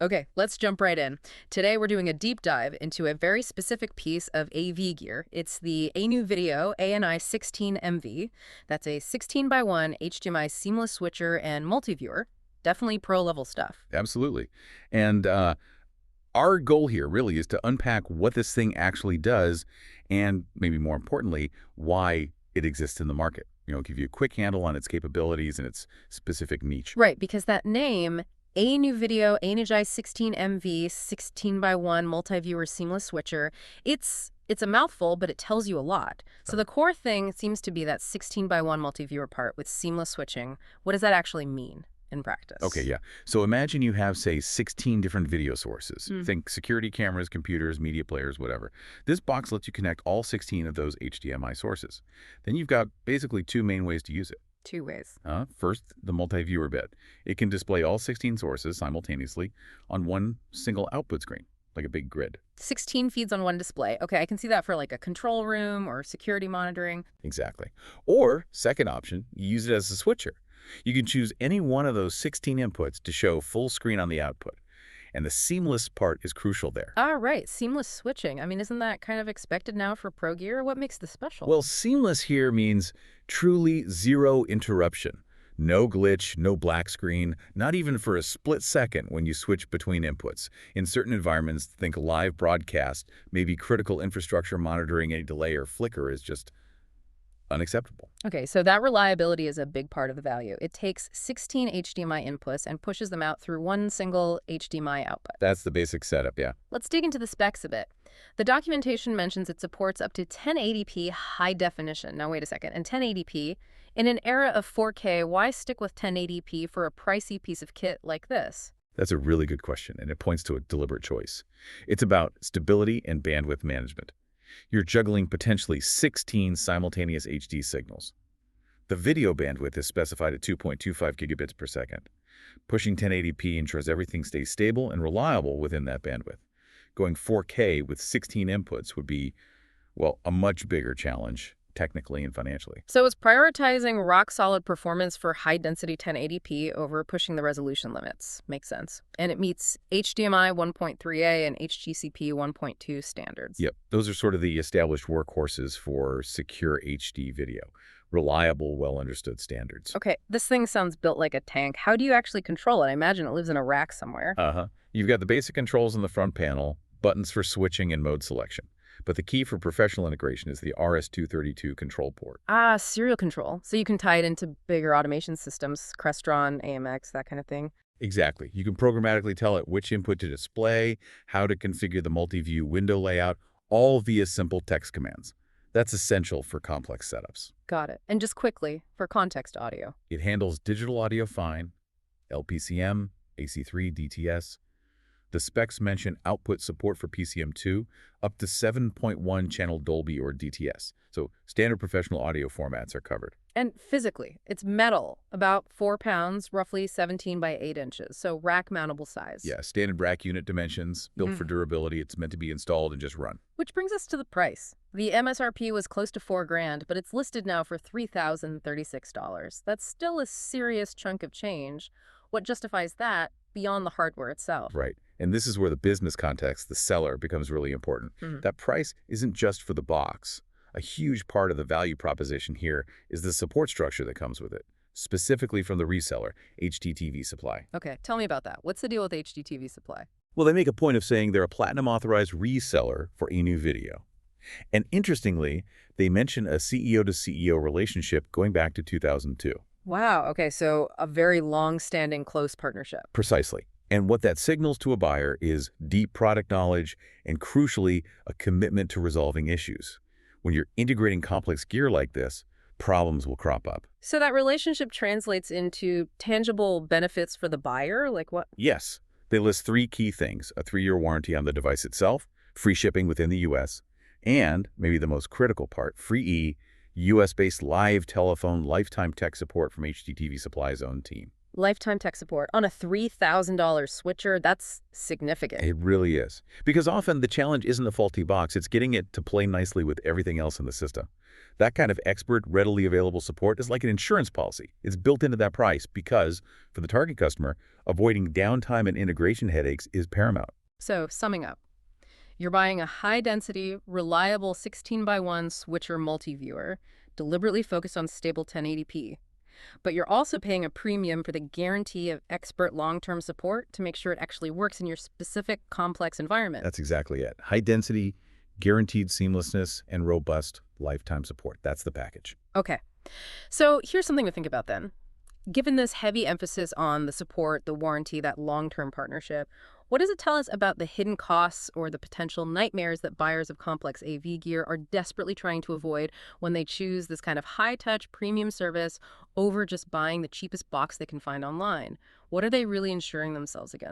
Okay, let's jump right in. Today we're doing a deep dive into a very specific piece of AV gear. It's the A-Neuvideo ANI-16-MV. That's a 16 by 1 HDMI seamless switcher and multi-viewer. Definitely pro-level stuff. Absolutely. And our goal here really is to unpack what this thing actually does and, maybe more importantly, why it exists in the market. Give you a quick handle on its capabilities and its specific niche. Right, because that name, A-Neuvideo ANI-16-MV 16 by 1 multi-viewer seamless switcher, it's a mouthful, but it tells you a lot. So the core thing seems to be that 16 by 1 multi-viewer part with seamless switching. What does that actually mean in Okay, practice? yeah. So imagine you have, say, 16 different video sources. Hmm. Think security cameras, computers, media players, whatever. This box lets you connect all 16 of those HDMI sources. Then you've got basically two main ways to use it. Two ways. First, the multi-viewer bit. It can display all 16 sources simultaneously on one single output screen, like a big grid. 16 feeds on one display. Okay, I can see that for like a control room or security monitoring. Exactly. Or, second option, you use it as a switcher. You can choose any one of those 16 inputs to show full screen on the output. And the seamless part is crucial there. Ah, right, seamless switching. I mean, isn't that kind of expected now for Pro Gear? What makes this special? Well, seamless here means truly zero interruption. No glitch, no black screen, not even for a split second when you switch between inputs. In certain environments, think live broadcast, maybe critical infrastructure monitoring, any delay or flicker is just unacceptable. Okay, so that reliability is a big part of the value. It takes 16 HDMI inputs and pushes them out through one single HDMI output. That's the basic setup, yeah. Let's dig into the specs a bit. The documentation mentions it supports up to 1080p high definition. Now, wait a second. And 1080p, in an era of 4K, why stick with 1080p for a pricey piece of kit like this? That's a really good question, and it points to a deliberate choice. It's about stability and bandwidth management. You're juggling potentially 16 simultaneous HD signals. The video bandwidth is specified at 2.25 gigabits per second. Pushing 1080p ensures everything stays stable and reliable within that bandwidth. Going 4K with 16 inputs would be, well, a much bigger challenge, technically and financially. So it's prioritizing rock-solid performance for high-density 1080p over pushing the resolution limits. Makes sense. And it meets HDMI 1.3a and HGCP 1.2 standards. Yep, those are sort of the established workhorses for secure HD video. Reliable, well-understood standards. Okay, this thing sounds built like a tank. How do you actually control it? I imagine it lives in a rack somewhere. You've got the basic controls on the front panel, buttons for switching and mode selection. But the key for professional integration is the RS-232 control port. Ah, serial control. So you can tie it into bigger automation systems, Crestron, AMX, that kind of thing. Exactly. You can programmatically tell it which input to display, how to configure the multi-view window layout, all via simple text commands. That's essential for complex setups. Got it. And just quickly, for context audio. It handles digital audio fine, LPCM, AC3, DTS. The specs mention output support for PCM2 up to 7.1 channel Dolby or DTS. So standard professional audio formats are covered. And physically, it's metal, about 4 pounds, roughly 17 by 8 inches, so rack-mountable size. Yeah, standard rack unit dimensions, built for durability. It's meant to be installed and just run. Which brings us to the price. The MSRP was close to $4,000, but it's listed now for $3,036. That's still a serious chunk of change. What justifies that beyond the hardware itself? Right. And this is where the business context, the seller, becomes really important. That price isn't just for the box. A huge part of the value proposition here is the support structure that comes with it, specifically from the reseller, HDTV Supply. Okay, tell me about that. What's the deal with HDTV Supply? Well, they make a point of saying they're a platinum-authorized reseller for A-Neuvideo. And interestingly, they mention a CEO-to-CEO relationship going back to 2002. Wow, okay, so a very long-standing close partnership. Precisely. And what that signals to a buyer is deep product knowledge and, crucially, a commitment to resolving issues. When you're integrating complex gear like this, problems will crop up. So that relationship translates into tangible benefits for the buyer? Like what? Yes, they list 3 key things: a 3-year warranty on the device itself, free shipping within the U.S., and, maybe the most critical part, free U.S.-based live telephone lifetime tech support from HDTV Supply's own team. Lifetime tech support on a $3,000 switcher, that's significant. It really is. Because often the challenge isn't the faulty box, it's getting it to play nicely with everything else in the system. That kind of expert, readily available support is like an insurance policy. It's built into that price because, for the target customer, avoiding downtime and integration headaches is paramount. So, summing up, you're buying a high-density, reliable 16:1 switcher multi-viewer, deliberately focused on stable 1080p. But you're also paying a premium for the guarantee of expert long-term support to make sure it actually works in your specific complex environment. That's exactly it. High density, guaranteed seamlessness, and robust lifetime support. That's the package. Okay, so here's something to think about then. Given this heavy emphasis on the support, the warranty, that long-term partnership, what does it tell us about the hidden costs or the potential nightmares that buyers of complex AV gear are desperately trying to avoid when they choose this kind of high-touch premium service over just buying the cheapest box they can find online? What are they really insuring themselves against?